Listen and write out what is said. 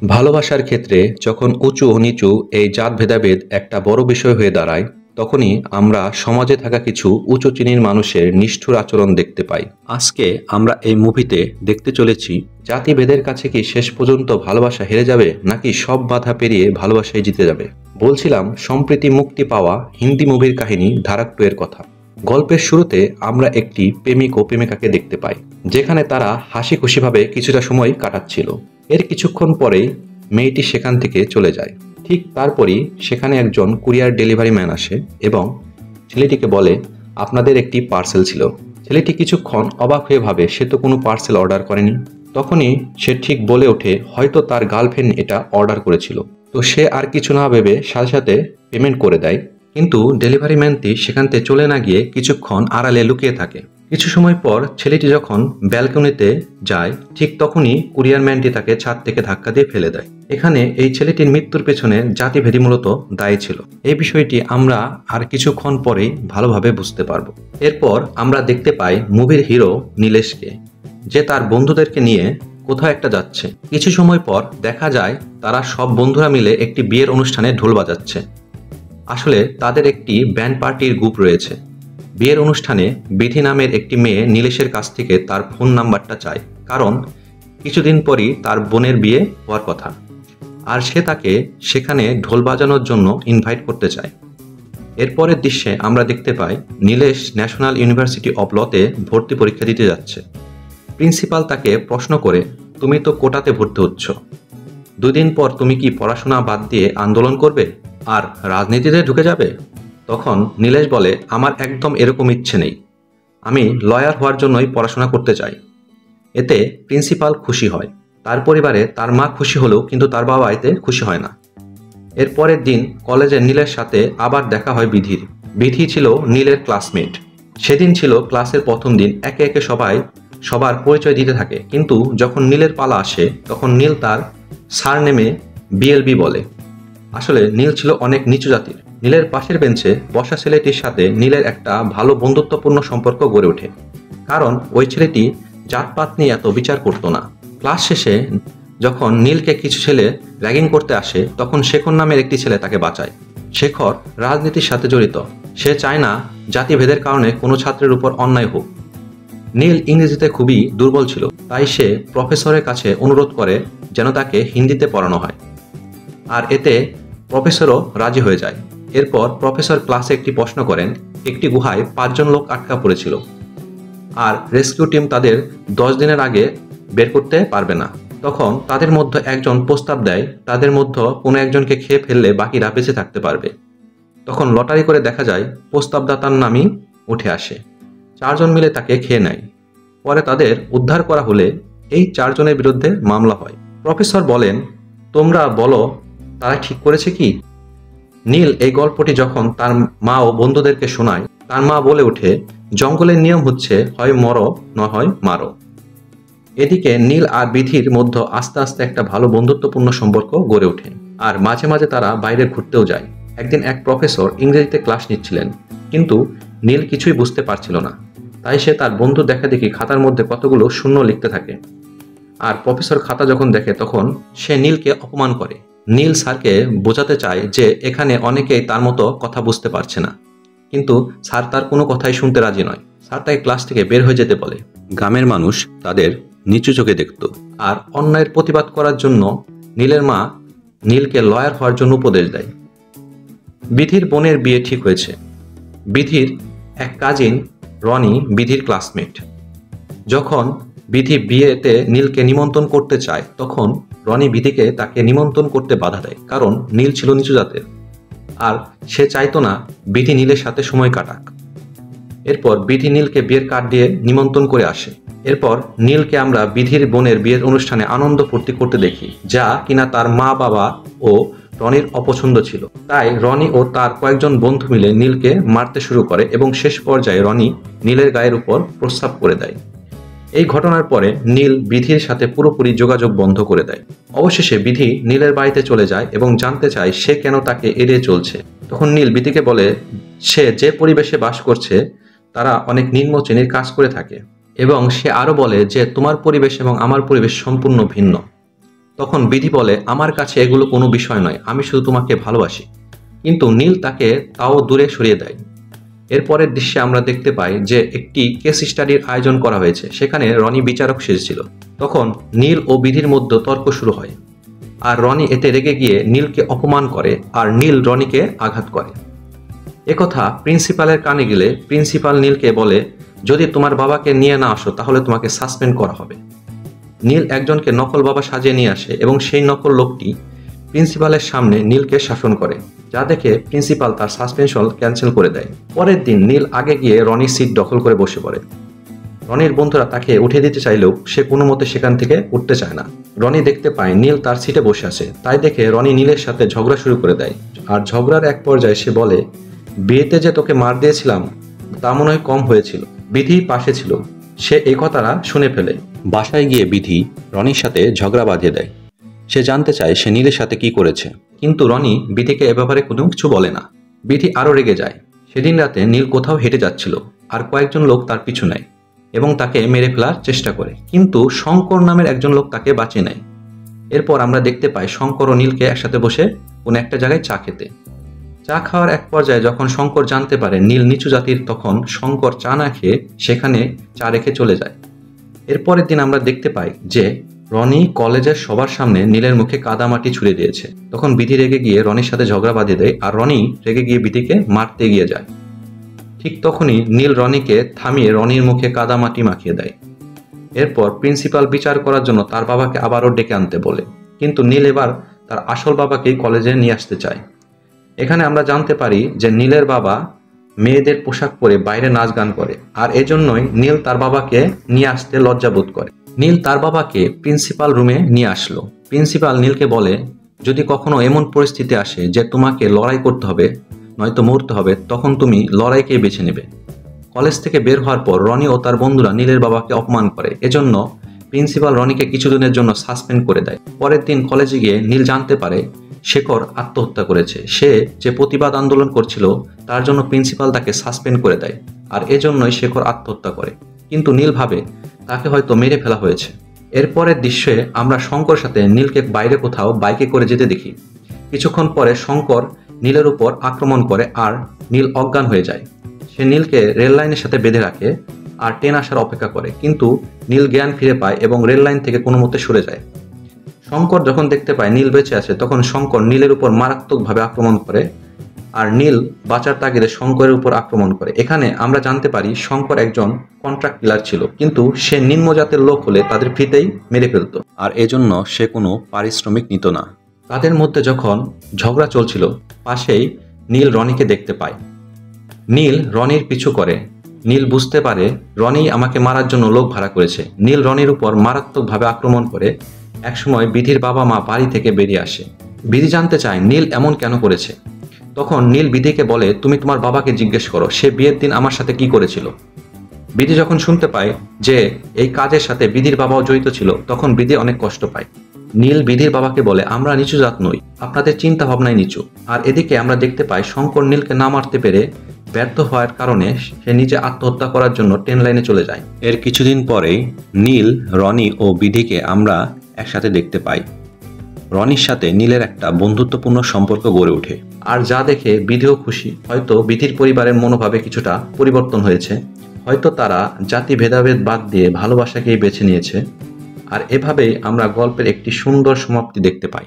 ভালোবাসার ক্ষেত্রে যখন উঁচু ও নিচু এই জাত ভেদাভেদ একটা বড় বিষয় হয়ে দাঁড়ায়, তখনই আমরা সমাজে থাকা কিছু উঁচু শ্রেণীর মানুষের নিষ্ঠুর আচরণ দেখতে পাই। আজকে আমরা এই মুভিতে দেখতে চলেছি জাতিভেদের কাছে কি শেষ পর্যন্ত ভালোবাসা হেরে যাবে, নাকি সব বাধা পেরিয়ে ভালোবাসায় জিতে যাবে। বলছিলাম সম্প্রতি মুক্তি পাওয়া হিন্দি মুভির কাহিনী ধারাক 2 এর কথা। গল্পের শুরুতে আমরা একটি প্রেমিক ও প্রেমিকাকে দেখতে পাই, যেখানে তারা হাসি খুশিভাবে কিছুটা সময় কাটাচ্ছিল। এর কিছুক্ষণ পরেই মেয়েটি সেখান থেকে চলে যায়। ঠিক তারপরই সেখানে একজন কুরিয়ার ডেলিভারি ম্যান আসে এবং ছেলেটিকে বলে, আপনাদের একটি পার্সেল ছিল। ছেলেটি কিছুক্ষণ অবাক হয়ে ভাবে সে তো কোনো পার্সেল অর্ডার করেনি। তখনই সে ঠিক বলে ওঠে হয়তো তার গার্লফ্রেন্ড এটা অর্ডার করেছিল। তো সে আর কিছু না ভেবে সাথে সাথে পেমেন্ট করে দেয়। কিন্তু ডেলিভারি ম্যানটি সেখান থেকে চলে না গিয়ে কিছুক্ষণ আড়ালে লুকিয়ে থাকে। কিছু সময় পর ছেলেটি যখন ব্যালকনিতে যায়, ঠিক তখনই কুরিয়ার ম্যানটি তাকে ছাদ থেকে ধাক্কা দিয়ে ফেলে দেয়। এখানে এই ছেলেটির মৃত্যুর পেছনে জাতিভেদই মূলত দায়ী ছিল। এই বিষয়টি আমরা আর কিছুক্ষণ পরেই ভালোভাবে বুঝতে পারবো। এরপর আমরা দেখতে পাই মুভির হিরো নীলেশকে, যে তার বন্ধুদেরকে নিয়ে কোথাও একটা যাচ্ছে। কিছু সময় পর দেখা যায় তারা সব বন্ধুরা মিলে একটি বিয়ের অনুষ্ঠানে ঢোল বাজাচ্ছে। আসলে তাদের একটি ব্যান্ড পার্টির গ্রুপ রয়েছে। বিয়ের অনুষ্ঠানে বিধি নামের একটি মেয়ে নীলেশের কাছ থেকে তার ফোন নাম্বারটা চায়, কারণ কিছুদিন পরই তার বোনের বিয়ে হওয়ার কথা, আর সে তাকে সেখানে ঢোল বাজানোর জন্য ইনভাইট করতে চায়। এরপরের দৃশ্যে আমরা দেখতে পাই নীলেশ ন্যাশনাল ইউনিভার্সিটি অব লতে ভর্তি পরীক্ষা দিতে যাচ্ছে। প্রিন্সিপাল তাকে প্রশ্ন করে, তুমি তো কোটাতে ভর্তি হচ্ছ, 2 দিন পর তুমি কি পড়াশোনা বাদ দিয়ে আন্দোলন করবে আর রাজনীতিতে ঢুকে যাবে? তখন নীলেশ বলে, আমার একদম এরকম ইচ্ছে নেই, আমি লয়ার হওয়ার জন্যই পড়াশোনা করতে চাই। এতে প্রিন্সিপাল খুশি হয়। তার পরিবারে তার মা খুশি হলেও কিন্তু তার বাবা এতে খুশি হয় না। এর পরের দিন কলেজে নীলের সাথে আবার দেখা হয় বিধির। বিধি ছিল নীলের ক্লাসমেট। সেদিন ছিল ক্লাসের প্রথম দিন। একে একে সবাই সবার পরিচয় দিতে থাকে, কিন্তু যখন নীলের পালা আসে তখন নীল তার সার নেমে বিএলবি বলে। আসলে নীল ছিল অনেক নিচু জাতির। নীলের পাশের বেঞ্চে বসা ছেলেটির সাথে নীলের একটা ভালো বন্ধুত্বপূর্ণ সম্পর্ক গড়ে ওঠে, কারণ ওই ছেলেটি জাতপাত নিয়ে এত বিচার করতো না। ক্লাস শেষে যখন নীলকে কিছু ছেলে র্যাগিং করতে আসে, তখন শেখর নামের একটি ছেলে তাকে বাঁচায়। শেখর রাজনীতির সাথে জড়িত। সে চায় না জাতিভেদের কারণে কোনো ছাত্রের উপর অন্যায় হোক। নীল ইংরেজিতে খুবই দুর্বল ছিল, তাই সে প্রফেসরের কাছে অনুরোধ করে যেন তাকে হিন্দিতে পড়ানো হয়, আর এতে প্রফেসরও রাজি হয়ে যায়। এরপর প্রফেসর ক্লাসে একটি প্রশ্ন করেন, একটি গুহায় 5 জন লোক আটকা পড়েছিল, আর রেস্কিউ টিম তাদের 10 দিনের আগে বের করতে পারবে না। তখন তাদের মধ্যে একজন প্রস্তাব দেয় তাদের মধ্যে কোনো একজনকে খেয়ে ফেললে বাকিরা বেঁচে থাকতে পারবে। তখন লটারি করে দেখা যায় প্রস্তাবদাতার নামই উঠে আসে। 4 জন মিলে তাকে খেয়ে নেয়। পরে তাদের উদ্ধার করা হলে এই 4 জনের বিরুদ্ধে মামলা হয়। প্রফেসর বলেন, তোমরা বলো তারা ঠিক করেছে কি? নীল এই গল্পটি যখন তার মা ও বন্ধুদেরকে শোনায়, তার মা বলে ওঠে, জঙ্গলের নিয়ম হচ্ছে হয় মরো না হয় মারো। এদিকে নীল আর বিধির মধ্যে আস্তে আস্তে একটা ভালো বন্ধুত্বপূর্ণ সম্পর্ক গড়ে ওঠে, আর মাঝে মাঝে তারা বাইরে ঘুরতেও যায়। একদিন এক প্রফেসর ইংরেজিতে ক্লাস নিচ্ছিলেন, কিন্তু নীল কিছুই বুঝতে পারছিল না। তাই সে তার বন্ধু দেখা দেখি খাতার মধ্যে কতগুলো শূন্য লিখতে থাকে। আর প্রফেসর খাতা যখন দেখে তখন সে নীলকে অপমান করে। নীল স্যারকে বোঝাতে চায় যে এখানে অনেকেই তার মতো কথা বুঝতে পারছে না, কিন্তু স্যার তার কোনো কথাই শুনতে রাজি নয়। স্যার তাকে ক্লাস থেকে বের হয়ে যেতে বলে। গ্রামের মানুষ তাদের নিচু চোখে দেখত, আর অন্যায়ের প্রতিবাদ করার জন্য নীলের মা নীলকে লয়ার হওয়ার জন্য উপদেশ দেয়। বিধির বোনের বিয়ে ঠিক হয়েছে। বিধির এক কাজিন রনি বিধির ক্লাসমেট। যখন বিধি বিয়েতে নীলকে নিমন্ত্রণ করতে চায়, তখন রনি বিধিকে তাকে নিমন্ত্রণ করতে বাধা দেয়, কারণ নীল ছিল নিচু জাতের, আর সে চাইতো না বিধি নীলের সাথে সময় কাটাক। এরপর বিধি নীলকে বিয়ের কার্ড দিয়ে নিমন্ত্রণ করে আসে। এরপর নীলকে আমরা বিধির বোনের বিয়ের অনুষ্ঠানে আনন্দ ফুর্তি করতে দেখি, যা কিনা তার মা বাবা ও রনির অপছন্দ ছিল। তাই রনি ও তার কয়েকজন বন্ধু মিলে নীলকে মারতে শুরু করে এবং শেষ পর্যায়ে রনি নীলের গায়ের উপর প্রস্রাব করে দেয়। এই ঘটনার পরে নীল বিধির সাথে পুরোপুরি যোগাযোগ বন্ধ করে দেয়। অবশেষে বিধি নীলের বাড়িতে চলে যায় এবং জানতে চায় সে কেন তাকে এড়িয়ে চলছে। তখন নীল বিধিকে বলে সে যে পরিবেশে বাস করছে তারা অনেক নিম্ন শ্রেণীর কাজ করে থাকে, এবং সে আরও বলে যে তোমার পরিবেশ এবং আমার পরিবেশ সম্পূর্ণ ভিন্ন। তখন বিধি বলে, আমার কাছে এগুলো কোনো বিষয় নয়, আমি শুধু তোমাকে ভালোবাসি। কিন্তু নীল তাকে তাও দূরে সরিয়ে দেয়। এরপরের দৃশ্যে আমরা দেখতে পাই যে একটি কেস স্টাডির আয়োজন করা হয়েছে, সেখানে রনি বিচারক সেজেছিল। তখন নীল ও বিধির মধ্যে তর্ক শুরু হয়, আর রনি এতে রেগে গিয়ে নীলকে অপমান করে, আর নীল রনিকে আঘাত করে। একথা প্রিন্সিপালের কানে গেলে প্রিন্সিপাল নীলকে বলে, যদি তোমার বাবাকে নিয়ে না আসো তাহলে তোমাকে সাসপেন্ড করা হবে। নীল একজনকে নকল বাবা সাজিয়ে নিয়ে আসে এবং সেই নকল লোকটি প্রিন্সিপালের সামনে নীলকে শাসন করে, যা দেখে প্রিন্সিপাল তার সাসপেনশন ক্যান্সেল করে দেয়। পরের দিন নীল আগে গিয়ে রনির সিট দখল করে বসে পড়ে। রনির বন্ধুরা তাকে উঠে দিতে চাইলেও সে কোনো মতে সেখান থেকে উঠতে চায় না। রনি দেখতে পায় নীল তার সিটে বসে আছে, তাই দেখে রনি নীলের সাথে ঝগড়া শুরু করে দেয়। আর ঝগড়ার এক পর্যায়ে সে বলে, বিয়েতে যে তোকে মার দিয়েছিলাম তা মনে হয় কম হয়েছিল। বিধি পাশে ছিল, সে এই কথাটা শুনে ফেলে। বাসায় গিয়ে বিধি রনির সাথে ঝগড়া বাঁধিয়ে দেয়। সে জানতে চায় সে নীলের সাথে কি করেছে, কিন্তু রনি বিধিকে এ ব্যাপারে কোনো কিছু বলে না। বিধি আরও রেগে যায়। সেদিন রাতে নীল কোথাও হেঁটে যাচ্ছিল, আর কয়েকজন লোক তার পিছু নেয় এবং তাকে মেরে ফেলার চেষ্টা করে, কিন্তু শঙ্কর নামের একজন লোক তাকে বাঁচিয়ে নেয়। এরপর আমরা দেখতে পাই শঙ্কর ও নীলকে একসাথে বসে কোনো একটা জায়গায় চা খেতে। চা খাওয়ার এক পর্যায়ে যখন শঙ্কর জানতে পারে নীল নিচু জাতির, তখন শঙ্কর চা না খেয়ে সেখানে চা রেখে চলে যায়। এরপরের দিন আমরা দেখতে পাই যে রনি কলেজের সবার সামনে নীলের মুখে কাদামাটি ছুড়ে দিয়েছে। তখন বিধি রেগে গিয়ে রনির সাথে ঝগড়া বাঁধিয়ে দেয়, আর রনি রেগে গিয়ে বিধিকে মারতে এগিয়ে যায়। ঠিক তখনই নীল রনিকে থামিয়ে রনির মুখে কাদামাটি মাখিয়ে দেয়। এরপর প্রিন্সিপাল বিচার করার জন্য তার বাবাকে আবারও ডেকে আনতে বলে, কিন্তু নীল এবার তার আসল বাবাকেই কলেজে নিয়ে আসতে চায়। এখানে আমরা জানতে পারি যে নীলের বাবা মেয়েদের পোশাক পরে বাইরে নাচ গান করে, আর এজন্যই নীল তার বাবাকে নিয়ে আসতে লজ্জাবোধ করে। নীল তার বাবাকে প্রিন্সিপাল রুমে নিয়ে আসলো। প্রিন্সিপাল নীলকে বলে, যদি কখনো এমন পরিস্থিতি আসে যে তোমাকে লড়াই করতে হবে নয়তো মরতে হবে, তখন তুমি লড়াইকেই বেছে নেবে। কলেজ থেকে বের হওয়ার পর রনি ও তার বন্ধুরা নীলের বাবাকে অপমান করে, এজন্য প্রিন্সিপাল রনিকে কিছুদিনের জন্য সাসপেন্ড করে দেয়। পরের দিন কলেজে গিয়ে নীল জানতে পারে শেখর আত্মহত্যা করেছে। সে যে প্রতিবাদ আন্দোলন করছিল তার জন্য প্রিন্সিপাল তাকে সাসপেন্ড করে দেয়, আর এজন্যই শেখর আত্মহত্যা করে। কিন্তু নীল ভাবে তাকে হয়তো মেরে ফেলা হয়েছে। এরপরের দৃশ্যে আমরা শঙ্কর সাথে নীলকে বাইরে কোথাও বাইকে করে যেতে দেখি। কিছুক্ষণ পরে শঙ্কর নীলের উপর আক্রমণ করে, আর নীল অজ্ঞান হয়ে যায়। সে নীলকে রেল লাইনের সাথে বেঁধে রাখে আর ট্রেন আসার অপেক্ষা করে, কিন্তু নীল জ্ঞান ফিরে পায় এবং রেল লাইন থেকে কোনো মতে সরে যায়। শঙ্কর যখন দেখতে পায় নীল বেঁচে আছে, তখন শঙ্কর নীলের উপর মারাত্মকভাবে আক্রমণ করে, আর নীল বাঁচার তাগিদে শঙ্করের উপর আক্রমণ করে। এখানে আমরা জানতে পারি শঙ্কর একজন কন্ট্রাক্ট কিলার ছিল, কিন্তু সে নিম্নজাতের লোক হলে তাদের ফ্রিতেই মেরে ফেলত, আর এজন্য সে কোনো পারিশ্রমিক নিত না। তাদের মধ্যে যখন ঝগড়া চলছিল, পাশেই নীল রনিকে দেখতে পায়। নীল রনির পিছু করে। নীল বুঝতে পারে রনি আমাকে মারার জন্য লোক ভাড়া করেছে। নীল রনির উপর মারাত্মকভাবে আক্রমণ করে। একসময় বিধির বাবা মা বাড়ি থেকে বেরিয়ে আসে। বিধি জানতে চায় নীল এমন কেন করেছে। তখন নীল বিধিকে বলে, তুমি তোমার বাবাকে জিজ্ঞেস করো সে বিয়ের দিন আমার সাথে কি করেছিল। বিধি যখন শুনতে পায় যে এই কাজের সাথে বিধির বাবাও জড়িত ছিল, তখন বিধি অনেক কষ্ট পায়। নীল বিধির বাবাকে বলে, আমরা নিচু জাত নই, আপনাদের চিন্তা ভাবনাই নিচু। আর এদিকে আমরা দেখতে পাই শঙ্কর নীলকে না মারতে পেরে ব্যর্থ হওয়ার কারণে সে নিজে আত্মহত্যা করার জন্য ট্রেন লাইনে চলে যায়। এর কিছুদিন পরেই নীল, রনি ও বিধিকে আমরা একসাথে দেখতে পাই। রনির সাথে নীলের একটা বন্ধুত্বপূর্ণ সম্পর্ক গড়ে ওঠে, আর যা দেখে বিধিও খুশি। হয়তো বিধির পরিবারের মনোভাবে কিছুটা পরিবর্তন হয়েছে, হয়তো তারা জাতি ভেদাভেদ বাদ দিয়ে ভালোবাসাকেই বেছে নিয়েছে। আর এভাবেই আমরা গল্পের একটি সুন্দর সমাপ্তি দেখতে পাই।